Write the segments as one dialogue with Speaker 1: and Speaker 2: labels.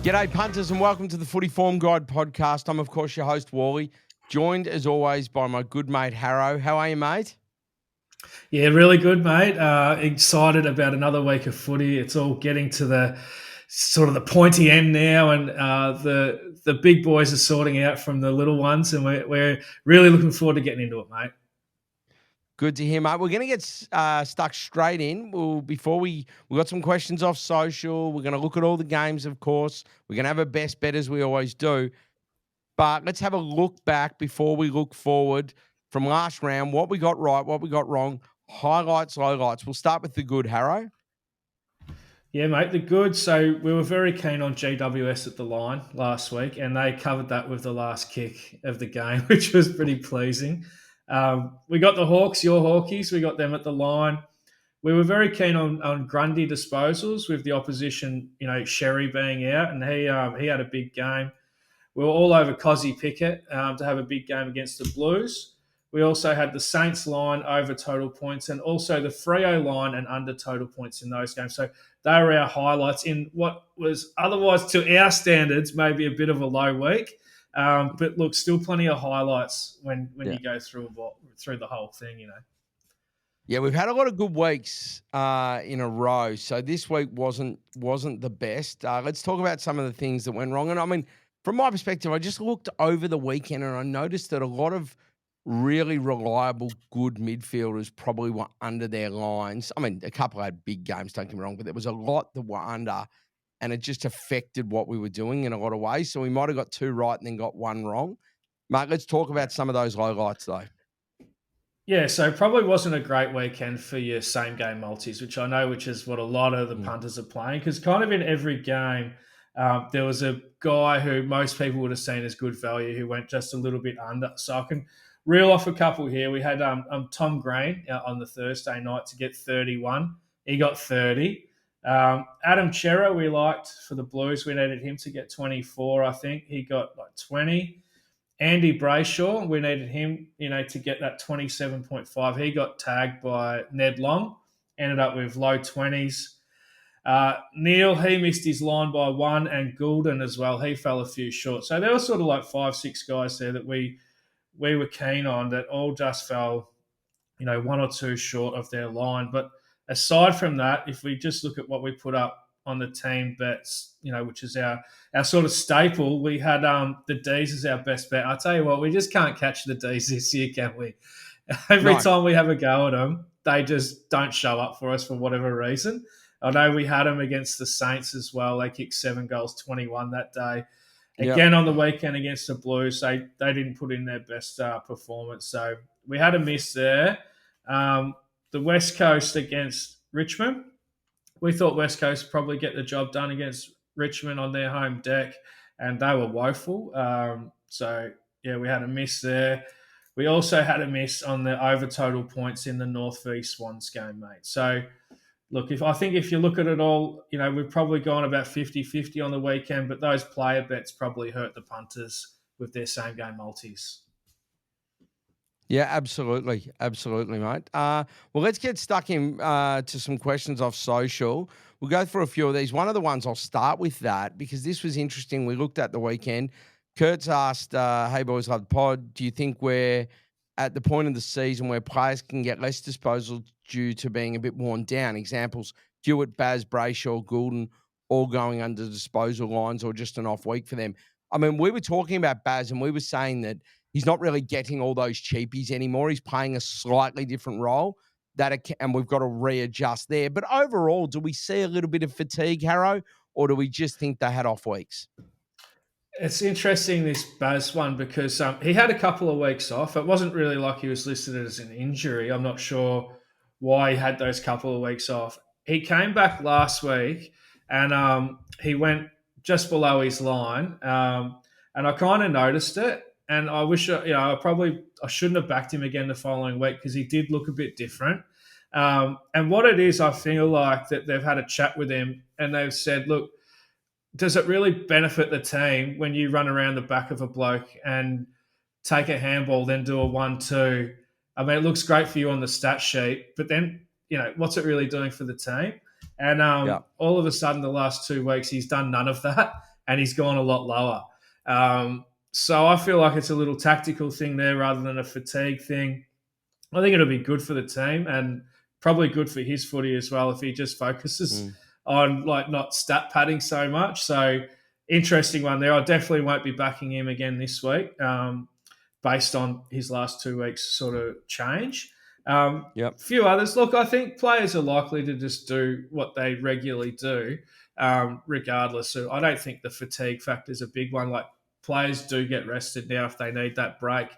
Speaker 1: G'day, punters, and welcome to the Footy Form Guide podcast. I'm, of course, your host, Walley, joined, as always, by my good mate, Harro. How are you, mate?
Speaker 2: Yeah, really good, mate. Excited about another week of footy. It's all getting to the sort of the pointy end now, and the big boys are sorting out from the little ones, and we're really looking forward to getting into it, mate.
Speaker 1: Good to hear, mate. We're going to get stuck straight in. We got some questions off social. We're going to look at all the games, of course. We're going to have a best bet as we always do. But let's have a look back before we look forward from last round. What we got right, what we got wrong. Highlights, lowlights. We'll start with the good, Harro.
Speaker 2: Yeah, mate, the good. So we were very keen on GWS at the line last week, and they covered that with the last kick of the game, which was pretty pleasing. We got the Hawks, your Hawkies. We got them at the line. We were very keen on Grundy disposals with the opposition, Sherry being out, and he had a big game. We were all over Cozzy Pickett to have a big game against the Blues. We also had the Saints line over total points and also the Freo line and under total points in those games. So they were our highlights in what was otherwise, to our standards, maybe a bit of a low week. But look, still plenty of highlights when you go through the whole thing,
Speaker 1: Yeah, we've had a lot of good weeks in a row. So this week wasn't the best. Let's talk about some of the things that went wrong. And I mean, from my perspective, I just looked over the weekend and I noticed that a lot of really reliable, good midfielders probably were under their lines. I mean, a couple had big games, don't get me wrong, but there was a lot that were under, and it just affected what we were doing in a lot of ways. So we might have got two right and then got one wrong. Mate, let's talk about some of those lowlights, though.
Speaker 2: Yeah, so probably wasn't a great weekend for your same game multis, which is what a lot of the punters are playing, because kind of in every game, there was a guy who most people would have seen as good value who went just a little bit under. So I can reel off a couple here. We had Tom Green on the Thursday night to get 31. He got 30. Adam Chera we liked for the Blues. We needed him to get 24, I think. He got like 20. Andy Brayshaw, we needed him, to get that 27.5. He got tagged by Ned Long, ended up with low 20s. Neil, he missed his line by one, and Goulden as well. He fell a few short. So there were sort of like 5-6 guys there that we were keen on that all just fell, one or two short of their line. But aside from that, if we just look at what we put up on the team bets, which is our sort of staple, we had the D's as our best bet. I tell you what, we just can't catch the D's this year, can we? Every time we have a go at them, they just don't show up for us for whatever reason. I know we had them against the Saints as well. They kicked 7 goals, 21 that day. Again, on the weekend against the Blues, they didn't put in their best performance. So we had a miss there. The West Coast against Richmond, we thought West Coast would probably get the job done against Richmond on their home deck, and they were woeful. We had a miss there. We also had a miss on the over total points in the North v Swans game, mate. So, look, if you look at it all, we've probably gone about 50-50 on the weekend, but those player bets probably hurt the punters with their same game multis.
Speaker 1: Yeah, absolutely. Absolutely, mate. Well, let's get stuck in to some questions off social. We'll go through a few of these. One of the ones I'll start with that because this was interesting. We looked at the weekend. Kurt's asked, hey, boys, love the pod. Do you think we're at the point of the season where players can get less disposal due to being a bit worn down? Examples, Hewitt, Baz, Brayshaw, Goulden, all going under disposal lines or just an off week for them. I mean, we were talking about Baz and we were saying that he's not really getting all those cheapies anymore. He's playing a slightly different role, and we've got to readjust there. But overall, do we see a little bit of fatigue, Harro, or do we just think they had off weeks?
Speaker 2: It's interesting, this Baz one, because he had a couple of weeks off. It wasn't really like he was listed as an injury. I'm not sure why he had those couple of weeks off. He came back last week and he went just below his line, and I kind of noticed it. And I wish, I shouldn't have backed him again the following week because he did look a bit different. And what it is, I feel like that they've had a chat with him and they've said, look, does it really benefit the team when you run around the back of a bloke and take a handball, then do a 1-2? I mean, it looks great for you on the stat sheet, but then, what's it really doing for the team? And all of a sudden, the last 2 weeks, he's done none of that. and he's gone a lot lower. So I feel like it's a little tactical thing there rather than a fatigue thing. I think it'll be good for the team and probably good for his footy as well if he just focuses on like not stat padding so much. So interesting one there. I definitely won't be backing him again this week based on his last 2 weeks sort of change. Few others. Look, I think players are likely to just do what they regularly do, regardless. So I don't think the fatigue factor is a big one. Like players do get rested now if they need that break.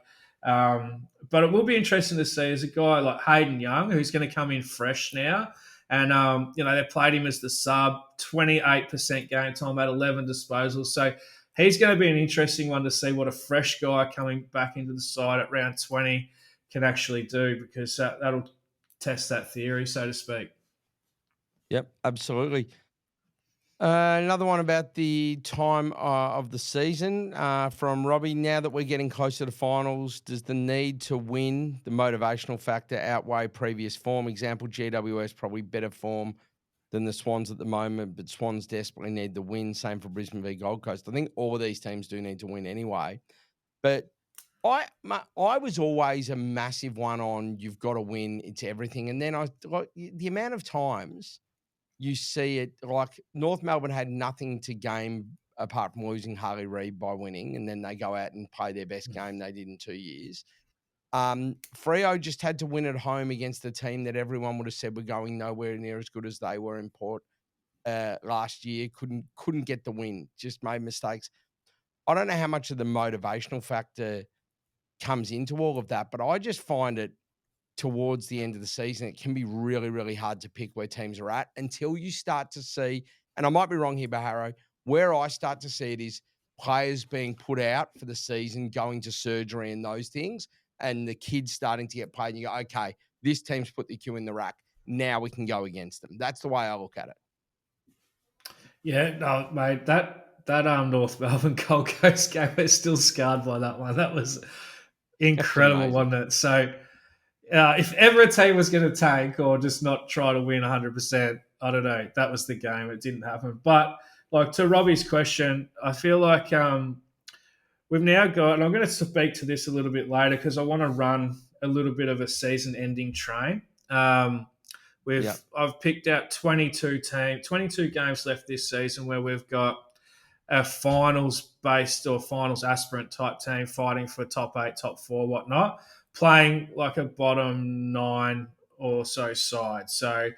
Speaker 2: But it will be interesting to see as a guy like Hayden Young, who's going to come in fresh now. And, they played him as the sub, 28% game time, at 11 disposals. So he's going to be an interesting one to see what a fresh guy coming back into the side at round 20 can actually do, because that'll test that theory, so to speak.
Speaker 1: Yep, absolutely. Another one about the time of the season from Robbie. Now that we're getting closer to finals, does the need to win, the motivational factor, outweigh previous form? Example, GWS probably better form than the Swans at the moment, but Swans desperately need the win. Same for Brisbane v Gold Coast. I think all of these teams do need to win anyway. But I was always a massive one on you've got to win. It's everything. And then the amount of times you see it, like North Melbourne had nothing to gain apart from losing Harley Reid by winning, and then they go out and play their best game they did in 2 years. Freo just had to win at home against a team that everyone would have said were going nowhere near as good as they were in Port last year. Couldn't get the win, just made mistakes. I don't know how much of the motivational factor comes into all of that, but I just find it towards the end of the season, it can be really, really hard to pick where teams are at until you start to see, and I might be wrong here, Harro, where I start to see it is players being put out for the season, going to surgery and those things, and the kids starting to get played. And you go, okay, this team's put the cue in the rack. Now we can go against them. That's the way I look at it.
Speaker 2: Yeah, no, mate, that North Melbourne Gold Coast game, we're still scarred by that one. That was incredible, wasn't it? So if ever a team was going to tank or just not try to win 100%, I don't know. That was the game. It didn't happen. But like to Robbie's question, I feel like we've now got, and I'm going to speak to this a little bit later because I want to run a little bit of a season-ending train. I've picked out 22 games left this season where we've got a finals-based or finals aspirant type team fighting for top 8, top 4, whatnot, playing like a bottom 9 or so side. So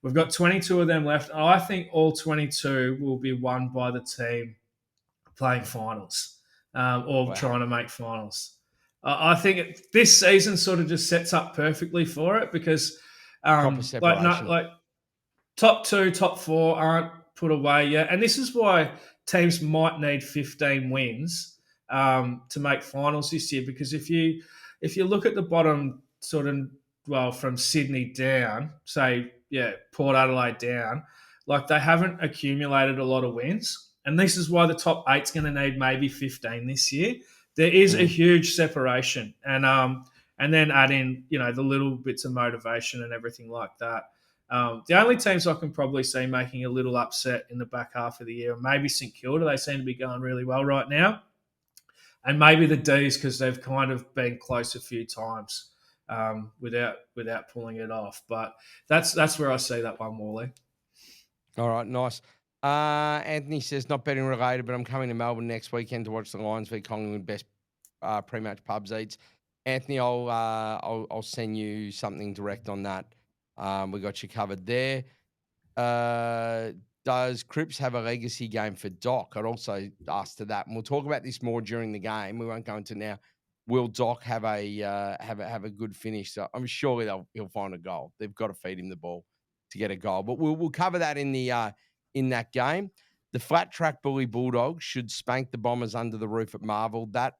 Speaker 2: we've got 22 of them left. I think all 22 will be won by the team playing finals trying to make finals. I think this season sort of just sets up perfectly for it because like top 2, top 4 aren't put away yet. And this is why teams might need 15 wins to make finals this year, because if you look at the bottom sort of, well, from Sydney down, say, Port Adelaide down, like they haven't accumulated a lot of wins. And this is why the top 8's going to need maybe 15 this year. There is a huge separation. And then add in, the little bits of motivation and everything like that. The only teams I can probably see making a little upset in the back half of the year are maybe St Kilda. They seem to be going really well right now. And maybe the D's because they've kind of been close a few times without pulling it off. But that's where I see that one, Wally.
Speaker 1: All right, nice. Anthony says, not betting related, but I'm coming to Melbourne next weekend to watch the Lions v Collingwood best pre-match pubs eats. Anthony, I'll send you something direct on that. We got you covered there. Does Cripps have a legacy game for Doc? I'd also ask to that, and we'll talk about this more during the game. We won't go into now. Will Doc have a good finish? So I'm sure he'll find a goal. They've got to feed him the ball to get a goal, but we'll cover that in that game. The flat track bully Bulldogs should spank the Bombers under the roof at Marvel. That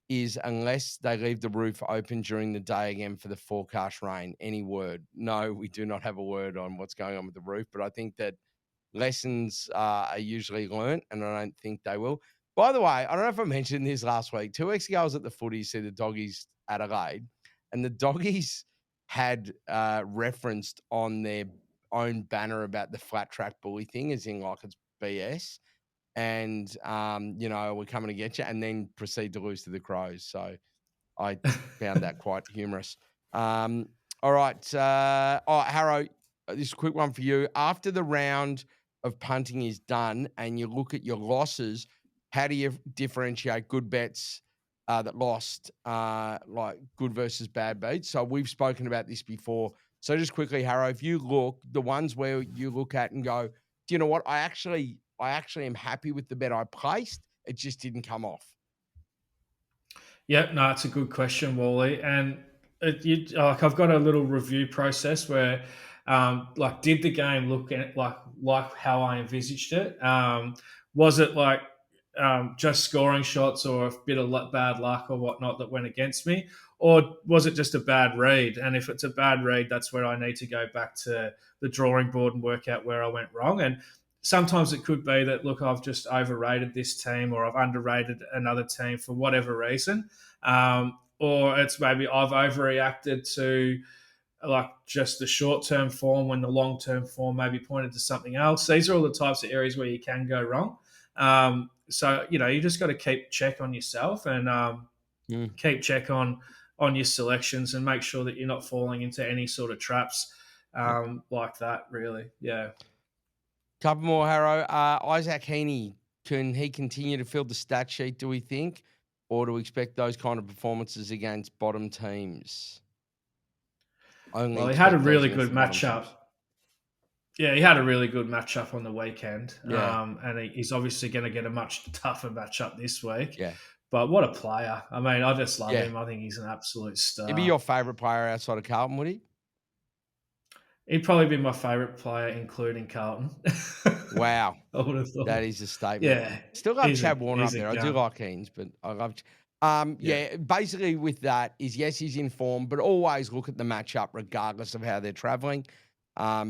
Speaker 1: is unless they leave the roof open during the day again for the forecast rain. Any word? No, we do not have a word on what's going on with the roof, but I think that lessons are usually learnt, and I don't think they will. By the way, I don't know if I mentioned this last week. 2 weeks ago, I was at the footy, see the Doggies Adelaide, and the Doggies had referenced on their own banner about the flat track bully thing, as in like it's BS. and we're coming to get you, and then proceed to lose to the Crows. So I found that quite humorous. All right, Harro, this is a quick one for you. After the round of punting is done, and you look at your losses, how do you differentiate good bets that lost, like good versus bad beats? So we've spoken about this before. So just quickly, Harro, if you look, the ones where you look at and go, do you know what? I actually am happy with the bet I placed. It just didn't come off.
Speaker 2: Yeah, no, it's a good question, Wally. And I've got a little review process where, did the game look at like how I envisaged it? Was it like just scoring shots or a bit of bad luck or whatnot that went against me, or was it just a bad read? And if it's a bad read, that's where I need to go back to the drawing board and work out where I went wrong. And sometimes it could be that, look, I've just overrated this team or I've underrated another team for whatever reason. Or it's maybe I've overreacted to like just the short-term form when the long-term form maybe pointed to something else. These are all the types of areas where you can go wrong. So, you just got to keep check on yourself and keep check on your selections and make sure that you're not falling into any sort of traps like that, really. Yeah.
Speaker 1: Couple more, Harro. Isaac Heaney, can he continue to fill the stat sheet, do we think? Or do we expect those kind of performances against bottom teams?
Speaker 2: Well, he had a really good matchup. Yeah, he had a really good matchup on the weekend.
Speaker 1: Yeah.
Speaker 2: And he's obviously going to get a much tougher matchup this week.
Speaker 1: Yeah.
Speaker 2: But what a player. I mean, I just love
Speaker 1: Yeah.
Speaker 2: him. I think he's an absolute star.
Speaker 1: He'd be your favourite player outside of Carlton, would he?
Speaker 2: He'd probably be my favourite player, including Carlton.
Speaker 1: Wow.
Speaker 2: I would have thought.
Speaker 1: That is a statement.
Speaker 2: Yeah.
Speaker 1: Still love Chad Warner up there. I do
Speaker 2: gun.
Speaker 1: like Keens, but I love. Basically with that is, yes, he's in form, but always look at the matchup regardless of how they're travelling,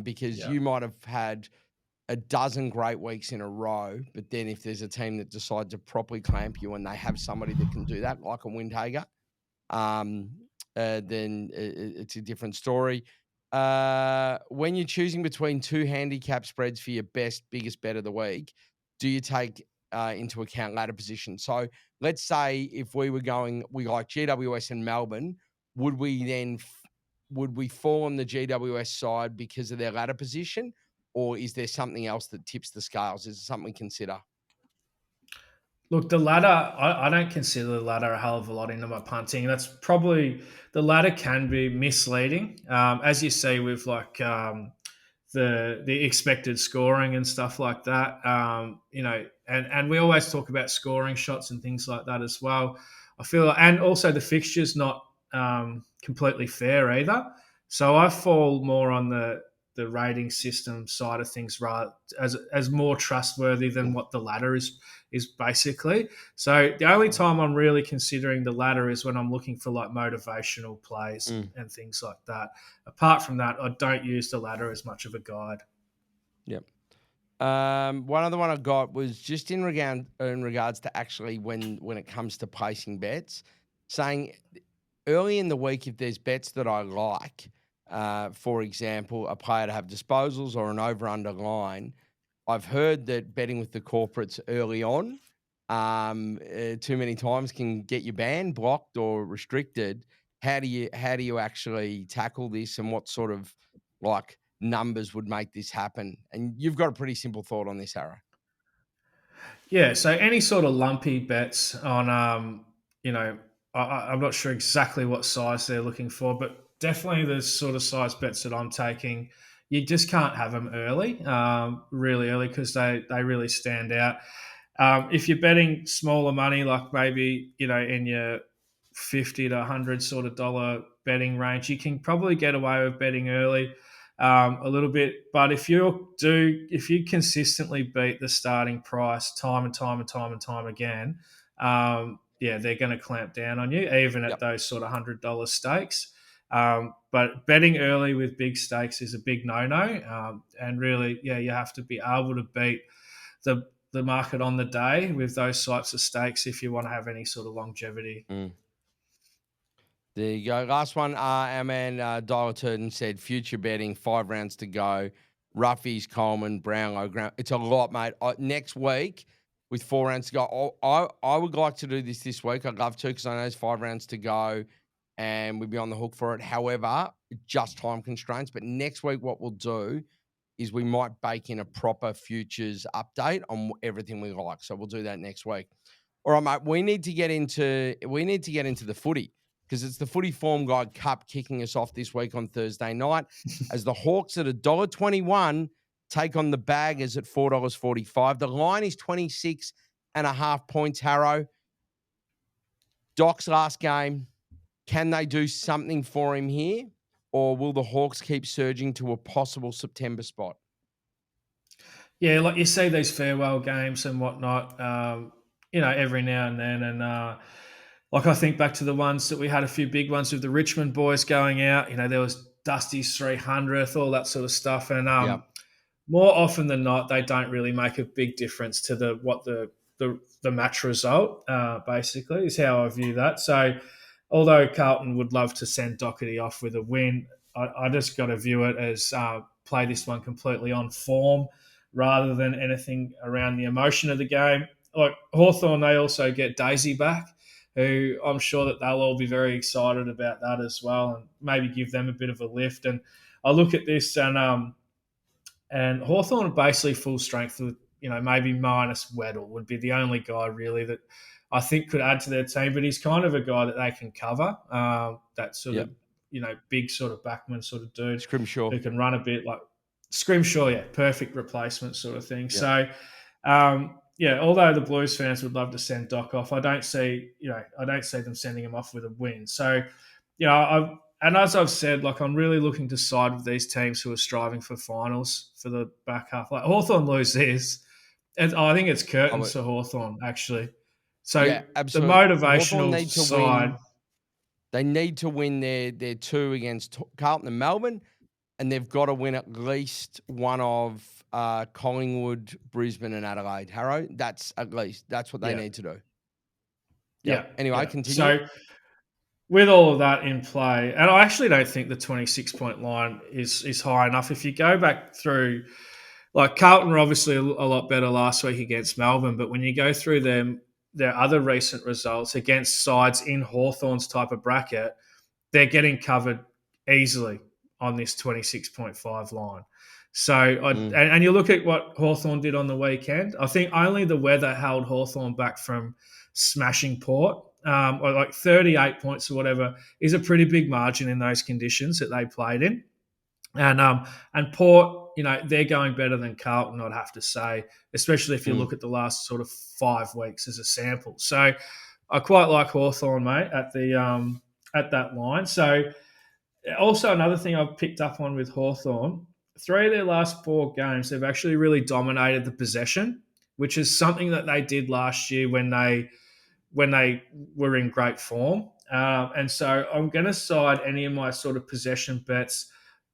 Speaker 1: because you might have had a dozen great weeks in a row, but then if there's a team that decides to properly clamp you and they have somebody that can do that, like a Windhager, then it's a different story. When you're choosing between two handicap spreads for your biggest bet of the week, do you take into account ladder position? So let's say if we were going, we like GWS and Melbourne, would we fall on the GWS side because of their ladder position, or is there something else that tips the scales? Is it something we consider?
Speaker 2: Look, the ladder, I don't consider the ladder a hell of a lot into my punting. That's probably, the ladder can be misleading, as you see with the expected scoring and stuff like that. And we always talk about scoring shots and things like that as well. I feel, and also the fixture's not completely fair either. So I fall more on the rating system side of things, rather as more trustworthy than what the ladder is basically. So the only time I'm really considering the ladder is when I'm looking for like motivational plays and things like that. Apart from that, I don't use the ladder as much of a guide.
Speaker 1: Yep. One other one I got was just in regards to actually when it comes to placing bets, saying early in the week if there's bets that I like, for example, a player to have disposals or an over-under line, I've heard that betting with the corporates early on too many times can get you banned, blocked, or restricted. How do you actually tackle this, and what sort of like numbers would make this happen? And you've got a pretty simple thought on this, Harro.
Speaker 2: Yeah, so any sort of lumpy bets on, I'm not sure exactly what size they're looking for, but definitely the sort of size bets that I'm taking, you just can't have them early, really early, because they really stand out. If you're betting smaller money, like maybe, in your 50 to 100 sort of dollar betting range, you can probably get away with betting early a little bit. But if you consistently beat the starting price time and time again, they're going to clamp down on you, even at those sort of $100 stakes. But betting early with big stakes is a big no-no. And really, you have to be able to beat the market on the day with those types of stakes if you want to have any sort of longevity.
Speaker 1: There you go. Last one, our man Dial Turton said future betting, 5 rounds to go. Roughies, Coleman, Brownlow, Graham. It's a lot, mate. Next week, with 4 rounds to go. I would like to do this week. I'd love to because I know there's 5 rounds to go and we'd be on the hook for it. However, just time constraints. But next week, what we'll do is we might bake in a proper futures update on everything we like. So we'll do that next week. All right, mate. We need to get into the footy because it's the Footy Form Guide Cup kicking us off this week on Thursday night as the Hawks at $1.21 take on the Baggers at $4.45. The line is 26.5 points, Harro. Doc's last game. Can they do something for him here? Or will the Hawks keep surging to a possible September spot?
Speaker 2: Yeah, like you see these farewell games and whatnot, every now and then. And like I think back to the ones that we had a few big ones with the Richmond boys going out. There was Dusty's 300th, all that sort of stuff. And more often than not, they don't really make a big difference to the match result, basically, is how I view that. So although Carlton would love to send Doherty off with a win, I just got to view it as play this one completely on form rather than anything around the emotion of the game. Like Hawthorn, they also get Daisy back, who I'm sure that they'll all be very excited about that as well and maybe give them a bit of a lift. And I look at this and Hawthorn are basically full strength with, maybe minus Weddle would be the only guy really that I think could add to their team, but he's kind of a guy that they can cover, that sort of, big sort of backman sort of dude.
Speaker 1: Scrimshaw.
Speaker 2: Who can run a bit like Scrimshaw, perfect replacement sort of thing. Yep. So, although the Blues fans would love to send Doc off, I don't see them sending him off with a win. So, and as I've said, like I'm really looking to side with these teams who are striving for finals for the back half. Like Hawthorn lose this, and I think it's curtains for Hawthorn actually. So the motivational side,
Speaker 1: they need to win their two against Carlton and Melbourne, and they've got to win at least one of Collingwood, Brisbane, and Adelaide. Harro, that's what they need to do. Anyway, continue.
Speaker 2: So with all of that in play, and I actually don't think the 26-point line is high enough. If you go back through, like Carlton were obviously a lot better last week against Melbourne, but when you go through their other recent results against sides in Hawthorn's type of bracket, they're getting covered easily on this 26.5 line. So, and you look at what Hawthorn did on the weekend, I think only the weather held Hawthorn back from smashing Port, or like 38 points or whatever is a pretty big margin in those conditions that they played in. And Port, they're going better than Carlton, I'd have to say, especially if you look at the last sort of 5 weeks as a sample. So I quite like Hawthorn, mate, at that line. So also another thing I've picked up on with Hawthorn, 3 of their last 4 games, they've actually really dominated the possession, which is something that they did last year when they were in great form. And so I'm going to side any of my sort of possession bets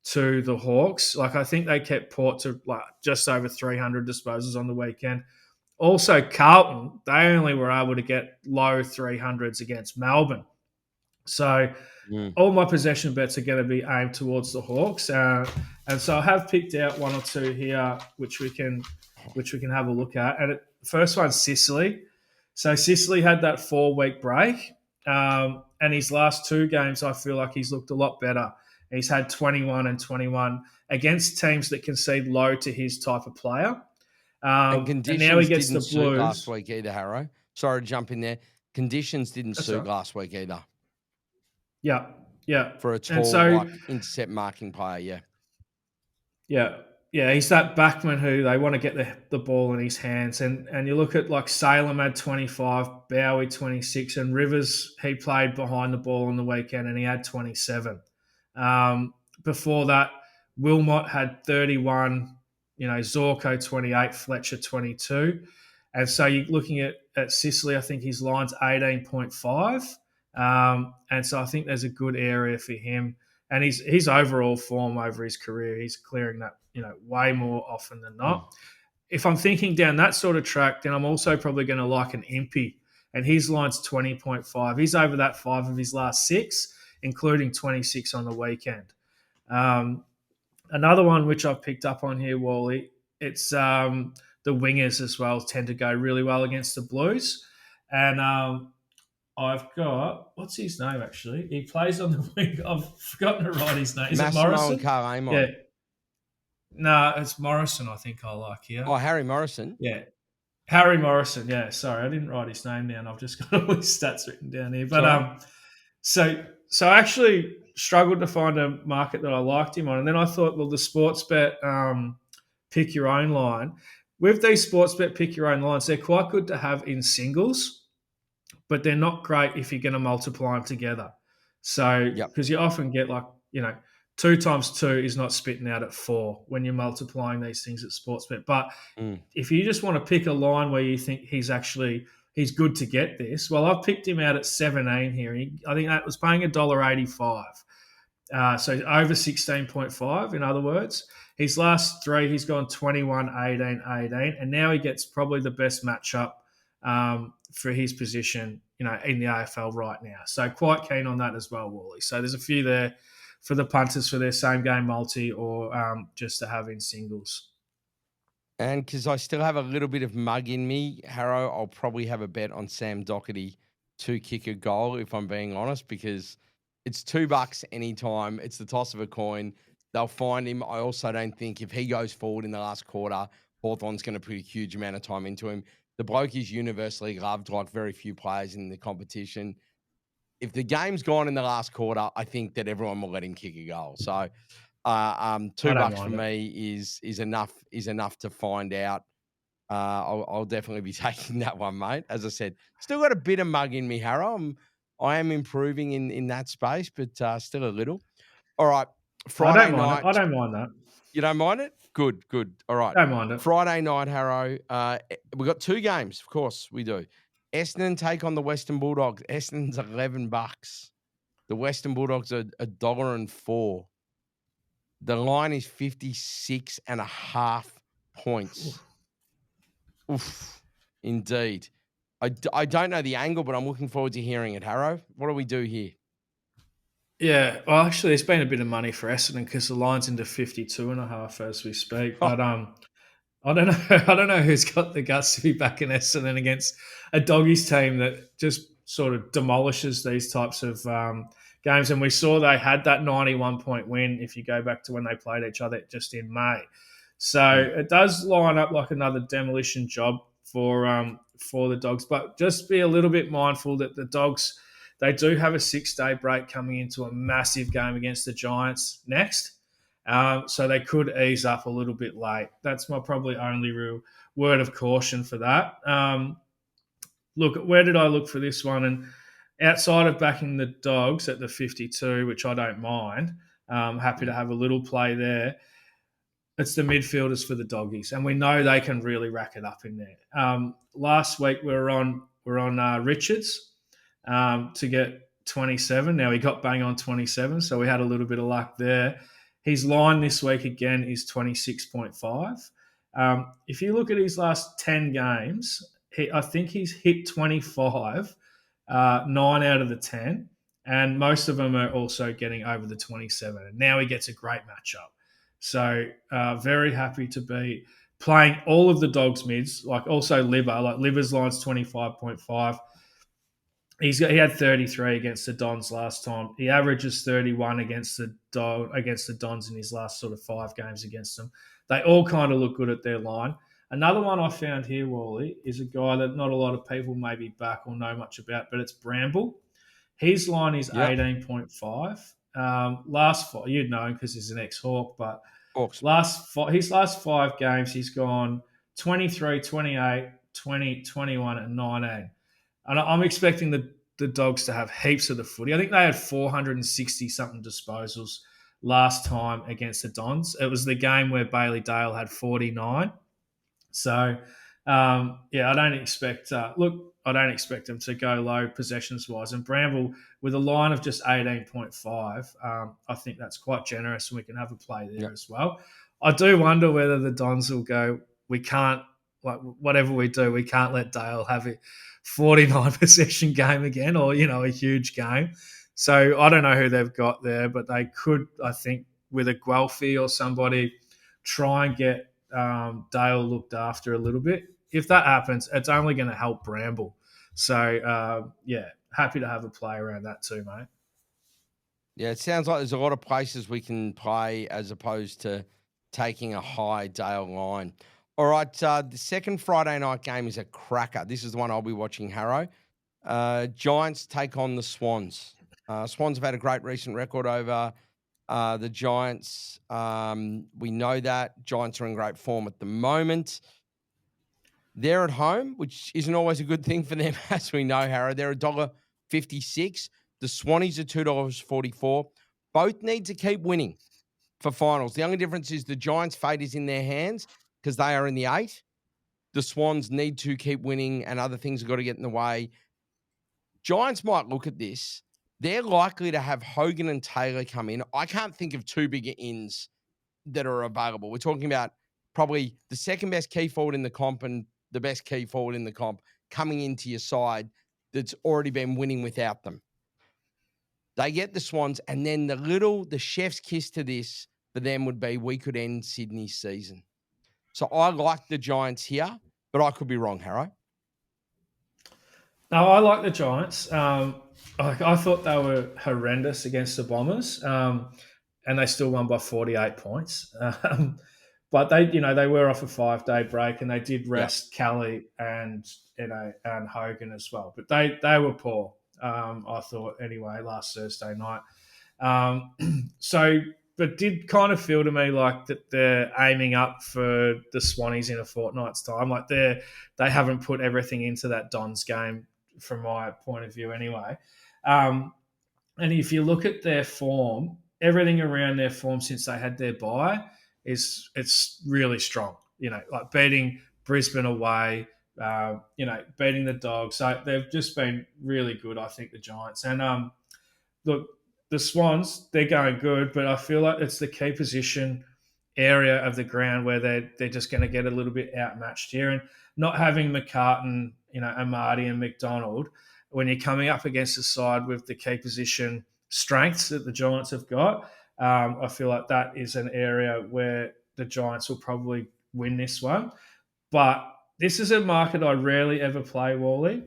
Speaker 2: to the Hawks. Like I think they kept Port to like just over 300 disposals on the weekend. Also, Carlton, they only were able to get low 300s against Melbourne. So all my possession bets are going to be aimed towards the Hawks. And so I have picked out 1 or 2 here, which we can have a look at. And the first one's Sicily. So Sicily had that 4-week break. And his last 2 games, I feel like he's looked a lot better. He's had 21 and 21 against teams that concede low to his type of player.
Speaker 1: And now he gets the Blues last week either, Harro. Sorry to jump in there. Conditions didn't suit last week either.
Speaker 2: Yeah.
Speaker 1: For a tall, intercept marking player,
Speaker 2: Yeah, he's that backman who they want to get the ball in his hands. And you look at like Salem had 25, Bowie 26, and Rivers, he played behind the ball on the weekend and he had 27. Before that, Wilmot had 31, Zorko 28, Fletcher 22. And so you're looking at Sicily, I think his line's 18.5. And so I think there's a good area for him. And his overall form over his career, he's clearing that, way more often than not. If I'm thinking down that sort of track, then I'm also probably going to like an Impey. And his line's 20.5. He's over that 5 of his last 6, including 26 on the weekend. Another one which I've picked up on here, Wally, it's the wingers as well tend to go really well against the Blues. And I've got, what's his name actually? He plays on the wing. I've forgotten to write his name. Is it
Speaker 1: Massimo
Speaker 2: Morrison?
Speaker 1: and Carl Amon.
Speaker 2: Yeah. No, it's Morrison, I think I like here.
Speaker 1: Oh, Harry Morrison.
Speaker 2: Yeah. Harry Morrison, yeah. Sorry, I didn't write his name down. I've just got all his stats written down here. But so I actually struggled to find a market that I liked him on. And then I thought, well, the sports bet pick your own line. With these sports bet pick your own lines, they're quite good to have in singles, but they're not great if you're going to multiply them together. So, because you often get 2 times 2 is not spitting out at 4 when you're multiplying these things at Sportsbet. But if you just want to pick a line where you think he's good to get this, well, I've picked him out at 17 here. I think that was paying $1.85. So over 16.5, in other words. His last 3, he's gone 21, 18, 18, and now he gets probably the best matchup for his position, in the AFL right now. So quite keen on that as well, Wally. So there's a few there for the punters for their same game multi or just to have in singles.
Speaker 1: And because I still have a little bit of mug in me, Harro, I'll probably have a bet on Sam Doherty to kick a goal, if I'm being honest, because it's $2 anytime. It's the toss of a coin. They'll find him. I also don't think if he goes forward in the last quarter, Hawthorn's going to put a huge amount of time into him. The bloke is universally loved, like very few players in the competition. If the game's gone in the last quarter, I think that everyone will let him kick a goal. So $2 for me is enough to find out. I'll definitely be taking that one, mate. As I said, still got a bit of mug in me, Harro. I am improving in that space, but still a little. All right, Friday night.
Speaker 2: I don't mind that.
Speaker 1: You don't mind it? Good. All right.
Speaker 2: Don't mind it.
Speaker 1: Friday night, Harro. We've got 2 games. Of course, we do. Essendon take on the Western Bulldogs. Essendon's $11. The Western Bulldogs are $1.04. The line is 56.5 points. Oof. Indeed. I don't know the angle, but I'm looking forward to hearing it, Harro. What do we do here?
Speaker 2: Yeah, well, actually, there's been a bit of money for Essendon because the line's into 52.5 as we speak. But I don't know. I don't know who's got the guts to be back in Essendon against a Doggies team that just sort of demolishes these types of games. And we saw they had that 91-point win if you go back to when they played each other just in May. So it does line up like another demolition job for the Dogs. But just be a little bit mindful that the Dogs, they do have a 6-day break coming into a massive game against the Giants next. So they could ease up a little bit late. That's my probably only real word of caution for that. Look, where did I look for this one? And outside of backing the Dogs at the 52, which I don't mind, happy to have a little play there. It's the midfielders for the Doggies, and we know they can really rack it up in there. Last week we were on Richards to get 27. Now he got bang on 27, so we had a little bit of luck there. His line this week again is 26.5. If you look at his last 10 games, I think he's hit 25, 9 out of the 10, and most of them are also getting over the 27. And now he gets a great matchup. So very happy to be playing all of the Dogs mids, like also Libba. Like Libba's line's 25.5. He had 33 against the Dons last time. He averages 31 against the Dons in his last sort of 5 games against them. They all kind of look good at their line. Another one I found here, Wally, is a guy that not a lot of people maybe back or know much about, but it's Bramble. His line is 18.5. Last 4, you'd know him because he's an ex-Hawk, but his last 5 games, he's gone 23, 28, 20, 21, and 19. And I'm expecting the Dogs to have heaps of the footy. I think they had 460-something disposals last time against the Dons. It was the game where Bailey Dale had 49. So, I don't expect them to go low possessions-wise. And Bramble, with a line of just 18.5, I think that's quite generous, and we can have a play there as well. I do wonder whether the Dons will go, we can't, like whatever we do, we can't let Dale have it 49 possession game again, or a huge game. So I don't know who they've got there, but they could, I think, with a Guelphy or somebody, try and get Dale looked after a little bit. If that happens, it's only going to help Bramble. So, happy to have a play around that too, mate.
Speaker 1: Yeah, it sounds like there's a lot of places we can play as opposed to taking a high Dale line. All right, the second Friday night game is a cracker. This is the one I'll be watching, Harro. Giants take on the Swans. Swans have had a great recent record over the Giants. We know that. Giants are in great form at the moment. They're at home, which isn't always a good thing for them, as we know, Harro. They're $1.56. The Swannies are $2.44. Both need to keep winning for finals. The only difference is the Giants' fate is in their hands because they are in the 8. The Swans need to keep winning, and other things have got to get in the way. Giants might look at this. They're likely to have Hogan and Taylor come in. I can't think of two bigger ins that are available. We're talking about probably the second best key forward in the comp and the best key forward in the comp coming into your side that's already been winning without them. They get the Swans, and then the chef's kiss to this for them would be we could end Sydney's season. So I like the Giants here, but I could be wrong, Harro.
Speaker 2: No, I like the Giants. I thought they were horrendous against the Bombers, and they still won by 48 points. But they were off a 5-day break, and they did rest Kelly and Hogan as well. But they were poor, I thought anyway, last Thursday night. But did kind of feel to me like that they're aiming up for the Swannies in a fortnight's time. Like they haven't put everything into that Dons game from my point of view anyway. And if you look at their form, everything around their form since they had their bye, it's really strong, like beating Brisbane away, beating the Dogs. So they've just been really good, I think, the Giants. And look, the Swans, they're going good, but I feel like it's the key position area of the ground where they're just going to get a little bit outmatched here. And not having McCartan, Amadi and McDonald, when you're coming up against a side with the key position strengths that the Giants have got, I feel like that is an area where the Giants will probably win this one. But this is a market I rarely ever play, Wally.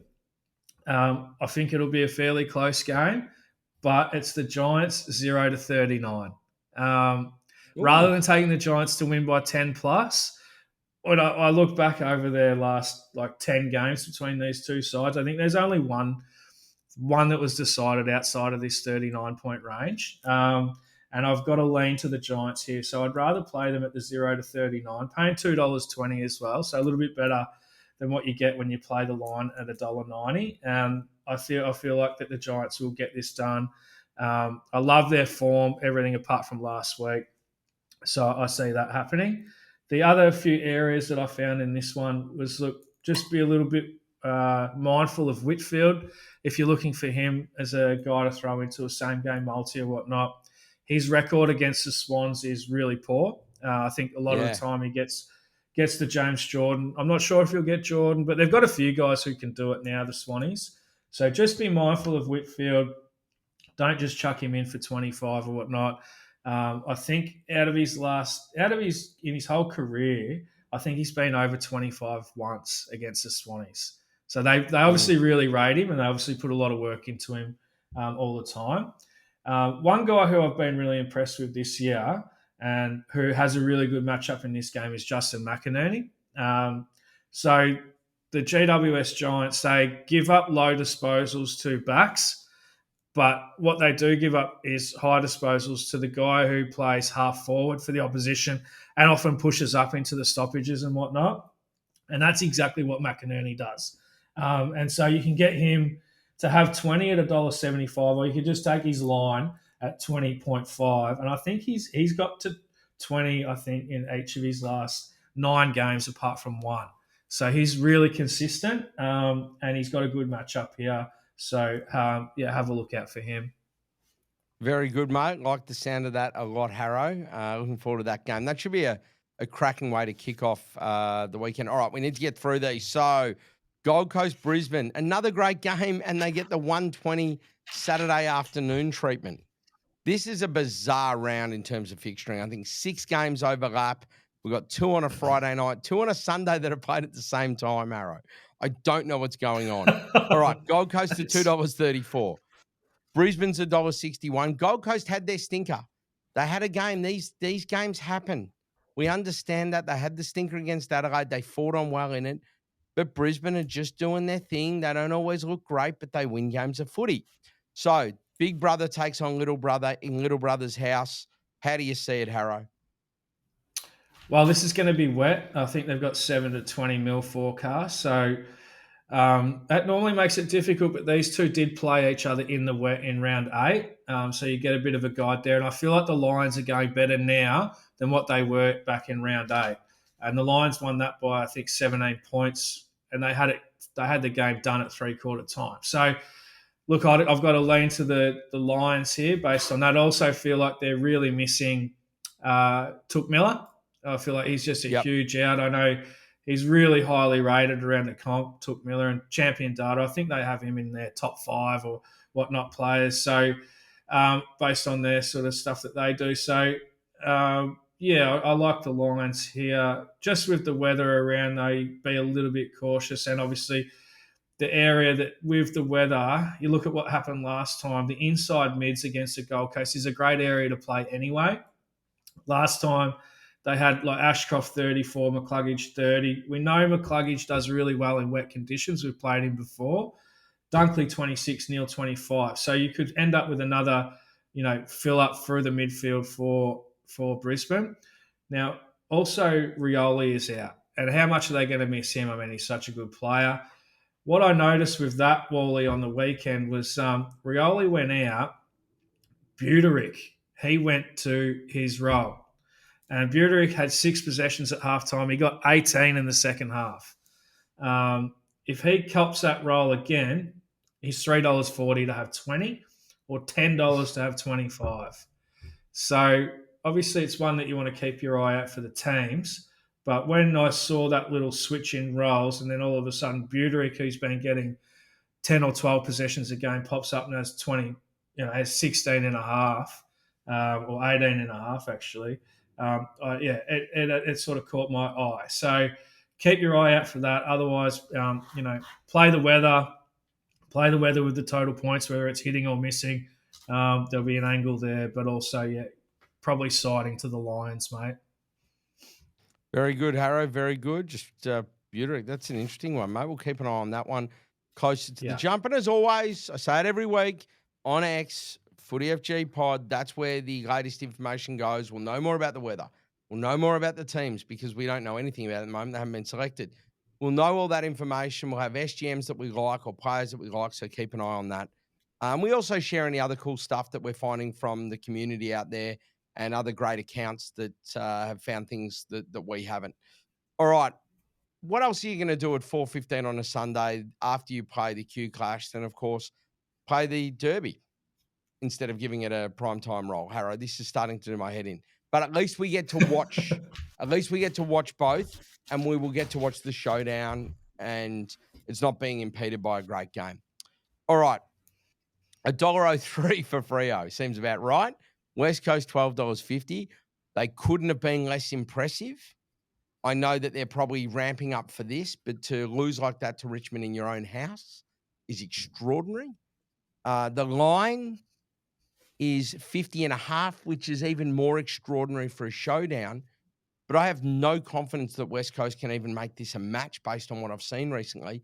Speaker 2: I think it'll be a fairly close game, but it's the Giants 0-39. Rather than taking the Giants to win by 10 plus, when I look back over their last 10 games between these two sides, I think there's only one that was decided outside of this 39-point range. And I've got to lean to the Giants here. So I'd rather play them at the 0-39, paying $2.20 as well. So a little bit better than what you get when you play the line at $1.90. And I feel like that the Giants will get this done. I love their form, everything apart from last week. So I see that happening. The other few areas that I found in this one was, just be a little bit mindful of Whitfield. If you're looking for him as a guy to throw into a same-game multi or whatnot, his record against the Swans is really poor. I think a lot of the time he gets the James Jordan. I'm not sure if he'll get Jordan, but they've got a few guys who can do it now, the Swannies. So just be mindful of Whitfield. Don't just chuck him in for 25 or whatnot. I think in his whole career, I think he's been over 25 once against the Swannies. So they obviously really rate him, and they obviously put a lot of work into him all the time. One guy who I've been really impressed with this year and who has a really good matchup in this game is Justin McInerney. So the GWS Giants, they give up low disposals to backs, but what they do give up is high disposals to the guy who plays half forward for the opposition and often pushes up into the stoppages and whatnot. And that's exactly what McInerney does. And so you can get him to have 20 at $1.75, or you could just take his line at 20.5. And I think he's got to 20, I think, in each of his last 9 games apart from one. So he's really consistent, and he's got a good matchup here. So, have a look out for him.
Speaker 1: Very good, mate. Like the sound of that a lot, Harro. Looking forward to that game. That should be a cracking way to kick off the weekend. All right, we need to get through these. So, Gold Coast, Brisbane, another great game, and they get the 1:20 Saturday afternoon treatment. This is a bizarre round in terms of fixturing. I think 6 games overlap We've got 2 on a Friday night, 2 on a Sunday that are played at the same time, Harro. I don't know what's going on. All right, Gold Coast at $2.34. Brisbane's $1.61. Gold Coast had their stinker. They had a game. These games happen. We understand that. They had the stinker against Adelaide. They fought on well in it. But Brisbane are just doing their thing. They don't always look great, but they win games of footy. So, big brother takes on little brother in little brother's house. How do you see it, Harro?
Speaker 2: Well, this is going to be wet. I think they've got 7 to 20 mil forecast. So that normally makes it difficult, but these two did play each other in the wet in round 8. So you get a bit of a guide there. And I feel like the Lions are going better now than what they were back in round 8. And the Lions won that by, I think, 17 points. And they had the game done at 3/4 time. So, look, I've got to lean to the Lions here based on that. I also feel like they're really missing Took Miller. I feel like he's just a huge out. I know he's really highly rated around the comp, Took Miller, and Champion Data. I think they have him in their top 5 or whatnot players. So based on their sort of stuff that they do. So, I like the Lions here. Just with the weather around, they be a little bit cautious. And obviously the area that with the weather, you look at what happened last time, the inside mids against the Gold Coast is a great area to play anyway. Last time, they had like Ashcroft 34, McCluggage 30. We know McCluggage does really well in wet conditions. We've played him before. Dunkley 26, Neil 25. So you could end up with another, fill up through the midfield for Brisbane. Now, also Rioli is out. And how much are they going to miss him? I mean, he's such a good player. What I noticed with that, Walley, on the weekend was Rioli went out. Buterick, he went to his role. And Buterick had 6 possessions at halftime. He got 18 in the second half. If he cops that role again, he's $3.40 to have 20 or $10 to have 25. So obviously it's one that you want to keep your eye out for the teams. But when I saw that little switch in roles and then all of a sudden Buterick, who's been getting 10 or 12 possessions a game, pops up and has 20, has 16 and a half or 18 and a half actually. It sort of caught my eye. So keep your eye out for that. Otherwise, play the weather with the total points, whether it's hitting or missing. There'll be an angle there, but also, probably siding to the Lions, mate.
Speaker 1: Very good, Harro. Very good. Just Buterick. That's an interesting one, mate. We'll keep an eye on that one. Closer to the jump. And as always, I say it every week on X, footyfgpod. That's where the latest information goes. We'll know more about the weather. We'll know more about the teams because we don't know anything about it at the moment. They haven't been selected. We'll know all that information. We'll have SGMs that we like or players that we like, so keep an eye on that. We also share any other cool stuff that we're finding from the community out there and other great accounts that have found things that we haven't. All right. What else are you going to do at 4:15 on a Sunday after you play the Q Clash? Then, of course, play the Derby instead of giving it a primetime role. Harro, this is starting to do my head in. But at least we get to watch. At least we get to watch both, and we will get to watch the showdown, and it's not being impeded by a great game. All right, $1.03 for Freo seems about right. West Coast $12.50. They couldn't have been less impressive. I know that they're probably ramping up for this, but to lose like that to Richmond in your own house is extraordinary. The line is 50.5, which is even more extraordinary for a showdown. But I have no confidence that West Coast can even make this a match based on what I've seen recently.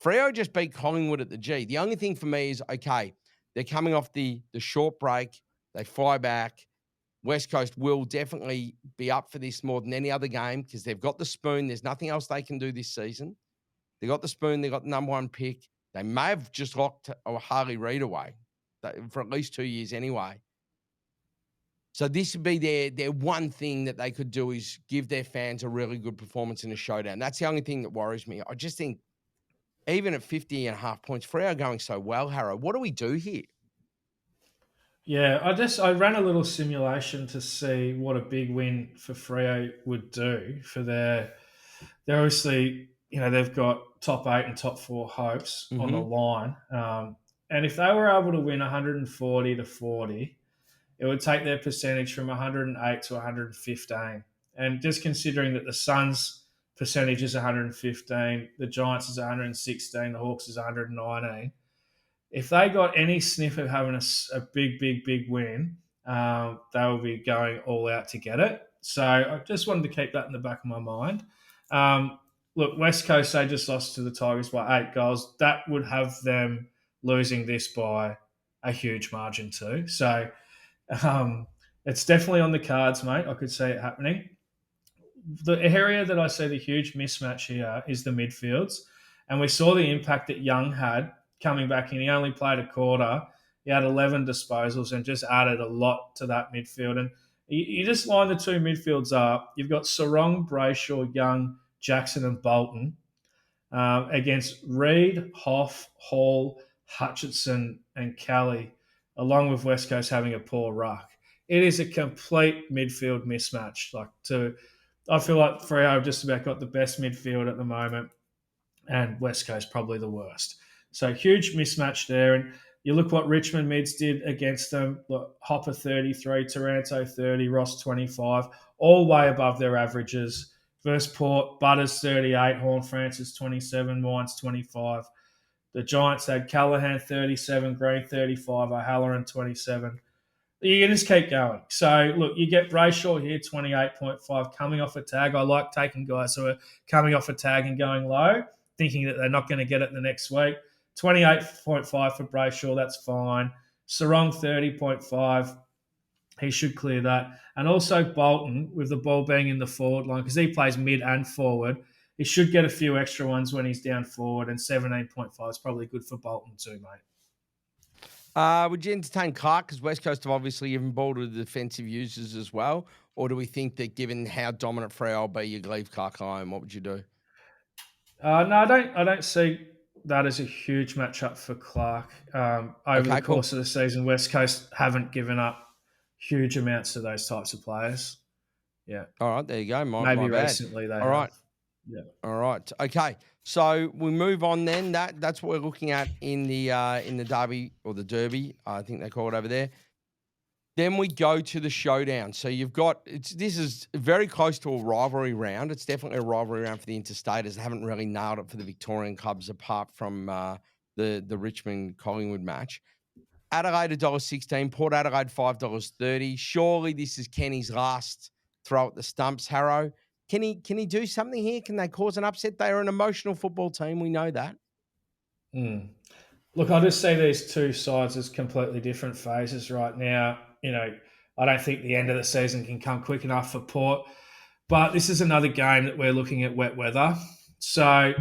Speaker 1: Freo just beat Collingwood at the G. The only thing for me is, okay, they're coming off the short break. They fly back. West Coast will definitely be up for this more than any other game because they've got the spoon. There's nothing else they can do this season. They got the spoon. They got the number 1 pick. They may have just locked Harley Reid away for at least 2 years anyway. So this would be their one thing that they could do is give their fans a really good performance in a showdown. That's the only thing that worries me. I just think even at 50.5 points, Freo going so well, Harro, what do we do here?
Speaker 2: Yeah, I ran a little simulation to see what a big win for Freo would do for they're obviously, they've got top 8 and top 4 hopes on the line. And if they were able to win 140 to 40, it would take their percentage from 108 to 115. And just considering that the Suns' percentage is 115, the Giants is 116, the Hawks is 119. If they got any sniff of having a big win, they will be going all out to get it. So I just wanted to keep that in the back of my mind. Look, West Coast, they just lost to the Tigers by 8 goals. That would have them losing this by a huge margin too. So it's definitely on the cards, mate. I could see it happening. The area that I see the huge mismatch here is the midfields. And we saw the impact that Young had coming back in. He only played a quarter. He had 11 disposals and just added a lot to that midfield. And you just line the two midfields up. You've got Sarong, Brayshaw, Young, Jackson, and Bolton against Reid, Hoff, Hall, Hutchinson, and Kelly, along with West Coast having a poor ruck. It is a complete midfield mismatch. I feel like Freo have just about got the best midfield at the moment, and West Coast probably the worst. So huge mismatch there. And you look what Richmond mids did against them. Look, Hopper 33, Taranto 30, Ross 25, all way above their averages. Versus Port, Butters 38, Horn Francis 27, Wines 25. The Giants had Callaghan 37, Green 35, O'Halloran 27. You can just keep going. So, look, you get Brayshaw here, 28.5, coming off a tag. I like taking guys who are coming off a tag and going low, thinking that they're not going to get it the next week. 28.5 for Brayshaw, that's fine. Sarong, 30.5. He should clear that. And also Bolton, with the ball being in the forward line, because he plays mid and forward, he should get a few extra ones when he's down forward, and 17.5 is probably good for Bolton too, mate.
Speaker 1: Would you entertain Clark? Because West Coast have obviously even ball to the defensive users as well. Or do we think that given how dominant Freo will be, you'd leave Clark home? What would you do?
Speaker 2: No, I don't see that as a huge matchup for Clark. Over the course of the season, West Coast haven't given up huge amounts to those types of players. Yeah.
Speaker 1: All right, there you go.
Speaker 2: Maybe
Speaker 1: my bad.
Speaker 2: Recently they
Speaker 1: All
Speaker 2: have.
Speaker 1: right.
Speaker 2: Yeah.
Speaker 1: All right. Okay. So we move on then. That's what we're looking at in the derby or the derby, I think they call it over there. Then we go to the showdown. So you've got this is very close to a rivalry round. It's definitely a rivalry round for the interstaters. They haven't really nailed it for the Victorian clubs apart from the Richmond Collingwood match. Adelaide $1.16, Port Adelaide $5.30. Surely this is Kenny's last throw at the stumps, Harro. Can he do something here? Can they cause an upset? They are an emotional football team. We know that.
Speaker 2: Look, I just see these two sides as completely different phases right now. I don't think the end of the season can come quick enough for Port, but this is another game that we're looking at wet weather. So,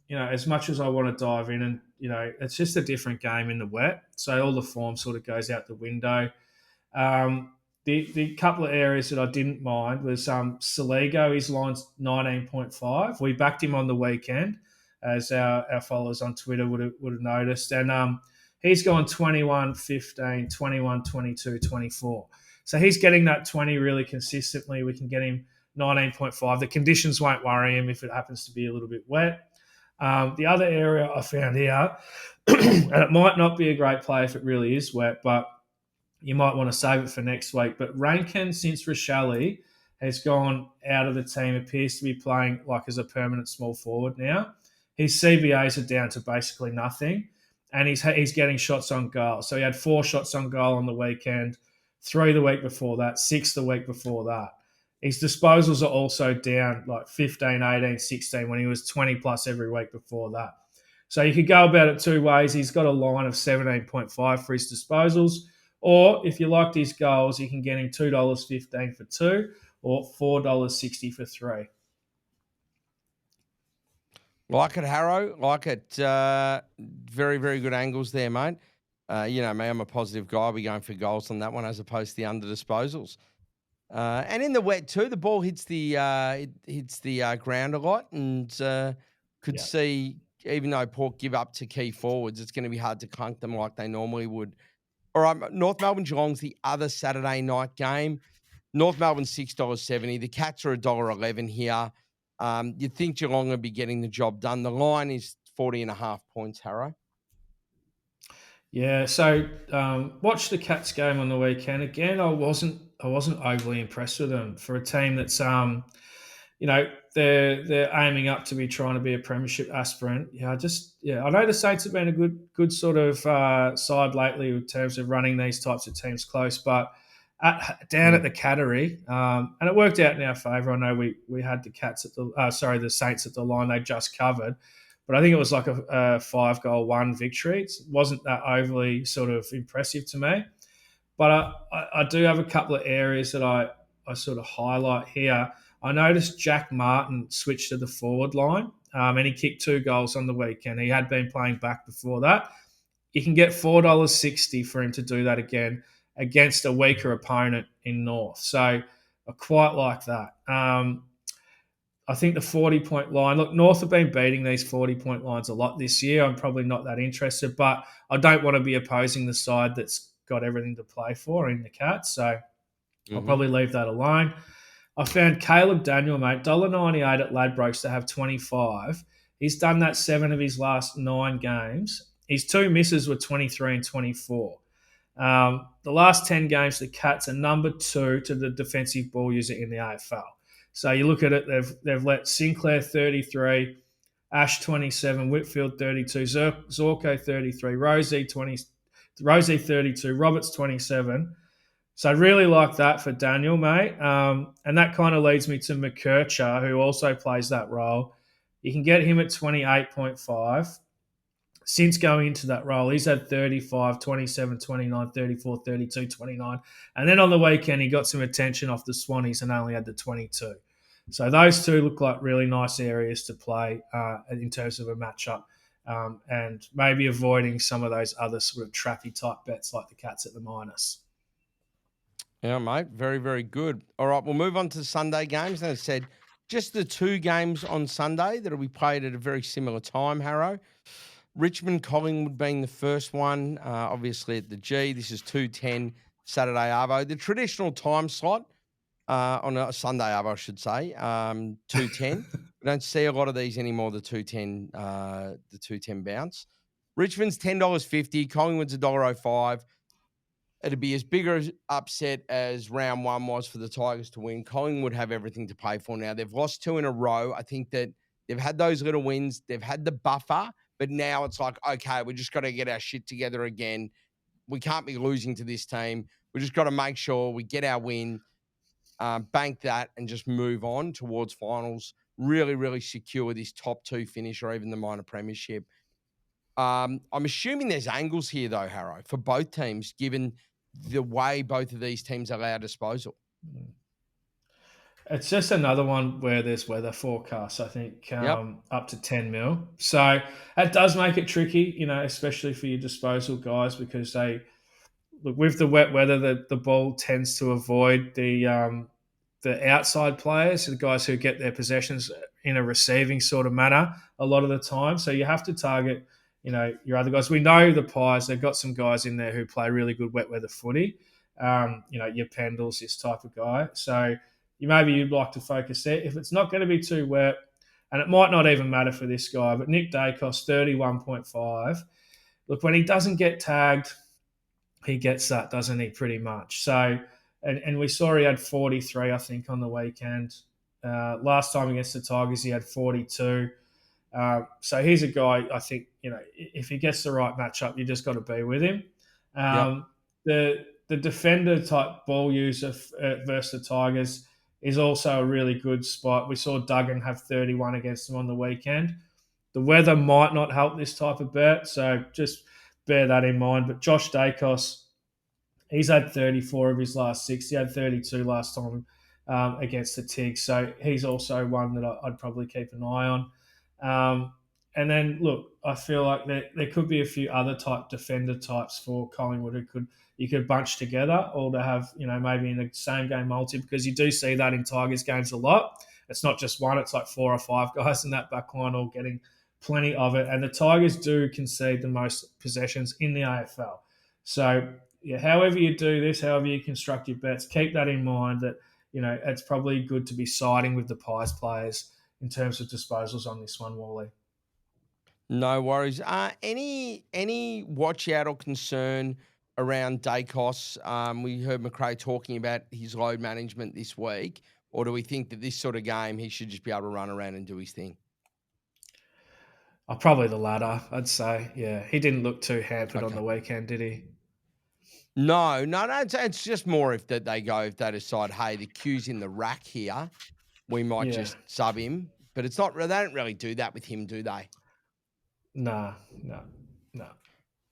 Speaker 2: as much as I want to dive in and, it's just a different game in the wet. So all the form sort of goes out the window. The couple of areas that I didn't mind was Saligo, his line's 19.5. We backed him on the weekend, as our followers on Twitter would have noticed. And he's gone 21, 15, 21, 22, 24. So he's getting that 20 really consistently. We can get him 19.5. The conditions won't worry him if it happens to be a little bit wet. The other area I found here, and it might not be a great play if it really is wet, but you might want to save it for next week. But Rankin, since Rochelle has gone out of the team, appears to be playing like as a permanent small forward now. His CBAs are down to basically nothing, and he's getting shots on goal. So he had 4 shots on goal on the weekend, 3 the week before that, 6 the week before that. His disposals are also down like 15, 18, 16 when he was 20 plus every week before that. So you could go about it two ways. He's got a line of 17.5 for his disposals. Or if you liked his goals, you can get him $2.15 for 2 or $4.60 for 3.
Speaker 1: Like it, Harro. Like it. Very, very good angles there, mate. Me, I'm a positive guy. I'll be going for goals on that one as opposed to the under disposals. And in the wet too, the ball hits the ground a lot, and could see, even though Port give up to key forwards, it's going to be hard to clunk them like they normally would. All right, North Melbourne Geelong's the other Saturday night game. North Melbourne $6.70. The Cats are $1.11 here. You'd think Geelong would be getting the job done. The line is 40.5 points, Harro.
Speaker 2: Yeah, so watched the Cats game on the weekend. Again, I wasn't overly impressed with them for a team that's they're aiming up to be trying to be a premiership aspirant. I know the Saints have been a good sort of side lately in terms of running these types of teams close, but down at the Cattery, and it worked out in our favour. I know we had the Cats at the Saints at the line they just covered, but I think it was like a 5-goal-1 victory. It wasn't that overly sort of impressive to me, but I do have a couple of areas that I sort of highlight here. I noticed Jack Martin switched to the forward line, and he kicked 2 goals on the weekend. He had been playing back before that. You can get $4.60 for him to do that again against a weaker opponent in North. So I quite like that. I think the 40-point line, look, North have been beating these 40-point lines a lot this year. I'm probably not that interested, but I don't want to be opposing the side that's got everything to play for in the Cats. So I'll probably leave that alone. I found Caleb Daniel, mate, $1.98 at Ladbrokes to have 25. He's done that 7 of his last 9 games. His 2 misses were 23 and 24. The last 10 games, the Cats are number 2 to the defensive ball user in the AFL. So you look at it, they've let Sinclair 33, Ash 27, Whitfield 32, Zorko 33, Rosie 32, Roberts 27. So I really like that for Daniel, mate. And that kind of leads me to McKercher, who also plays that role. You can get him at 28.5. Since going into that role, he's had 35, 27, 29, 34, 32, 29. And then on the weekend, he got some attention off the Swannies and only had the 22. So those two look like really nice areas to play in terms of a matchup, and maybe avoiding some of those other sort of trappy type bets like the Cats at the minus.
Speaker 1: Yeah, mate. Very, very good. All right, we'll move on to the Sunday games. As I said, just the 2 games on Sunday that'll be played at a very similar time, Harro. Richmond, Collingwood being the first one, obviously at the G. This is 2:10 Saturday Arvo. The traditional time slot on a Sunday Arvo, I should say, 2:10. We don't see a lot of these anymore, the 2:10 bounce. Richmond's $10.50, Collingwood's $1.05. It'd be as big an upset as round 1 was for the Tigers to win. Collingwood have everything to pay for now. They've lost 2 in a row. I think that they've had those little wins. They've had the buffer, but now it's like, okay, we just got to get our shit together again. We can't be losing to this team. We just got to make sure we get our win, bank that, and just move on towards finals. Really, really secure this top 2 finish or even the minor premiership. I'm assuming there's angles here, though, Harro, for both teams, given the way both of these teams are at our disposal.
Speaker 2: It's just another one where there's weather forecasts, I think, up to 10 mil. So that does make it tricky, especially for your disposal guys, because they look with the wet weather, the ball tends to avoid the outside players, the guys who get their possessions in a receiving sort of manner a lot of the time. So you have to target, your other guys. We know the Pies, they've got some guys in there who play really good wet weather footy. Your Pendles, this type of guy. So you'd like to focus there. If it's not going to be too wet, and it might not even matter for this guy, but Nick Dacos, 31.5. Look, when he doesn't get tagged, he gets that, doesn't he, pretty much? So, and we saw he had 43, I think, on the weekend. Last time against the Tigers, he had 42. So he's a guy, I think, if he gets the right matchup, you just got to be with him. The defender type ball user versus the Tigers is also a really good spot. We saw Duggan have 31 against them on the weekend. The weather might not help this type of bet, so just bear that in mind. But Josh Dacos, he's had 34 of his last 6. He had 32 last time against the Tigs, so he's also one that I'd probably keep an eye on. And then, look, I feel like there could be a few other type defender types for Collingwood who you could bunch together, or to have, maybe in the same game multi, because you do see that in Tigers games a lot. It's not just one, it's like 4 or 5 guys in that back line all getting plenty of it. And the Tigers do concede the most possessions in the AFL. So, however you do this, however you construct your bets, keep that in mind that, it's probably good to be siding with the Pies players in terms of disposals on this one, Wally.
Speaker 1: No worries. Any watch out or concern around Dacos? We heard McRae talking about his load management this week, or do we think that this sort of game he should just be able to run around and do his thing?
Speaker 2: Oh, probably the latter, I'd say. Yeah, he didn't look too hampered on
Speaker 1: Okay.
Speaker 2: the weekend, did he?
Speaker 1: No. It's just more if they decide, hey, the queue's in the rack here, we might
Speaker 2: Yeah.
Speaker 1: just sub him. But it's not. They don't really do that with him, do they?
Speaker 2: No.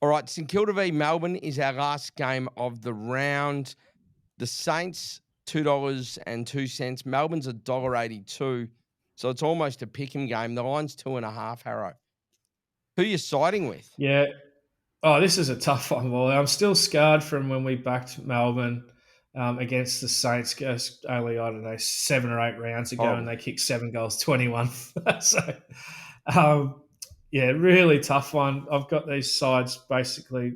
Speaker 1: All right, St Kilda v Melbourne is our last game of the round. The Saints, $2.02. Melbourne's $1.82. So it's almost a pick'em game. The line's 2.5, Harro. Who are you siding with?
Speaker 2: Yeah. Oh, this is a tough one, Wally. I'm still scarred from when we backed Melbourne against the Saints only, I don't know, 7 or 8 rounds ago,
Speaker 1: Horrible.
Speaker 2: and they kicked 7 goals, 21. So, yeah, really tough one. I've got these sides basically,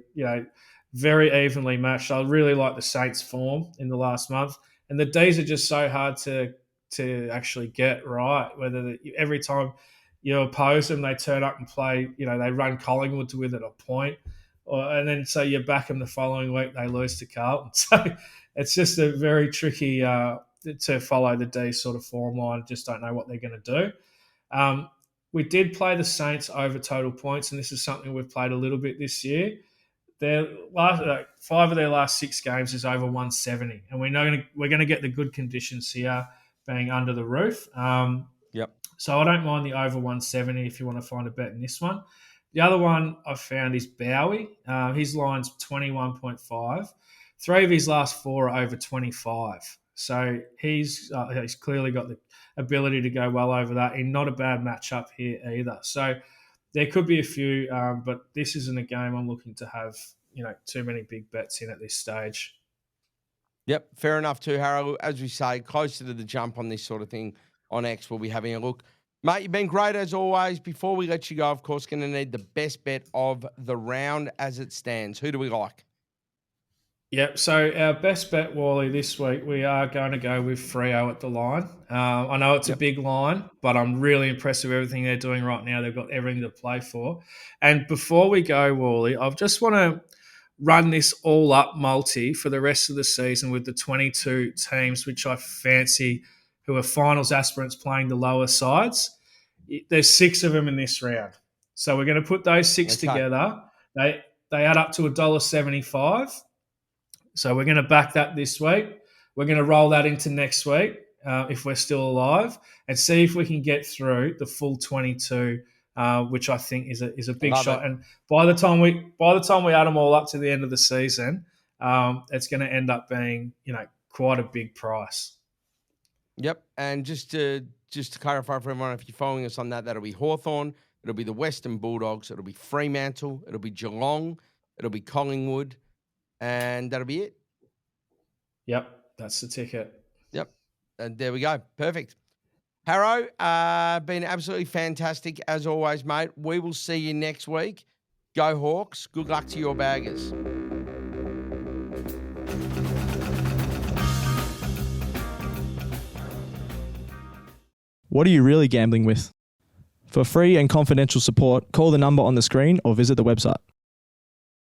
Speaker 2: very evenly matched. I really like the Saints' form in the last month, and the Ds are just so hard to actually get right. Every time you oppose them, they turn up and play. They run Collingwood to within a point, and then so you back them the following week, they lose to Carlton. So it's just a very tricky to follow the D sort of form line. Just don't know what they're going to do. We did play the Saints over total points, and this is something we've played a little bit this year. Their last 5 of their last 6 games is over 170, and we're going to get the good conditions here, being under the roof.
Speaker 1: Yep.
Speaker 2: So I don't mind the over 170 if you want to find a bet in this one. The other one I've found is Bowie. His line's 21.5. 3 of his last 4 are over 25. So he's clearly got the ability to go well over that, and not a bad matchup here either. So there could be a few, but this isn't a game I'm looking to have, too many big bets in at this stage.
Speaker 1: Yep, fair enough too, Harro. As we say, closer to the jump on this sort of thing on X, we'll be having a look. Mate, you've been great as always. Before we let you go, of course, going to need the best bet of the round as it stands. Who do we like?
Speaker 2: Yep, so our best bet, Wally, this week, we are going to go with Freo at the line. I know it's a big line, but I'm really impressed with everything they're doing right now. They've got everything to play for. And before we go, Wally, I just want to run this all up multi for the rest of the season with the 22 teams, which I fancy, who are finals aspirants playing the lower sides. There's 6 of them in this round. So we're going to put those 6 together. They add up to $1.75. So we're going to back that this week. We're going to roll that into next week if we're still alive, and see if we can get through the full 22, which I think is a big shot. And by the time we add them all up to the end of the season, it's going to end up being quite a big price.
Speaker 1: Yep, and just to clarify for everyone, if you're following us on that, that'll be Hawthorn, it'll be the Western Bulldogs, it'll be Fremantle, it'll be Geelong, it'll be Collingwood, and that'll be it.
Speaker 2: Yep, that's the ticket.
Speaker 1: Yep, and there we go. Perfect. Harro, been absolutely fantastic as always, mate. We will see you next week. Go Hawks. Good luck to your baggers.
Speaker 3: What are you really gambling with? For free and confidential support, call the number on the screen or visit the website.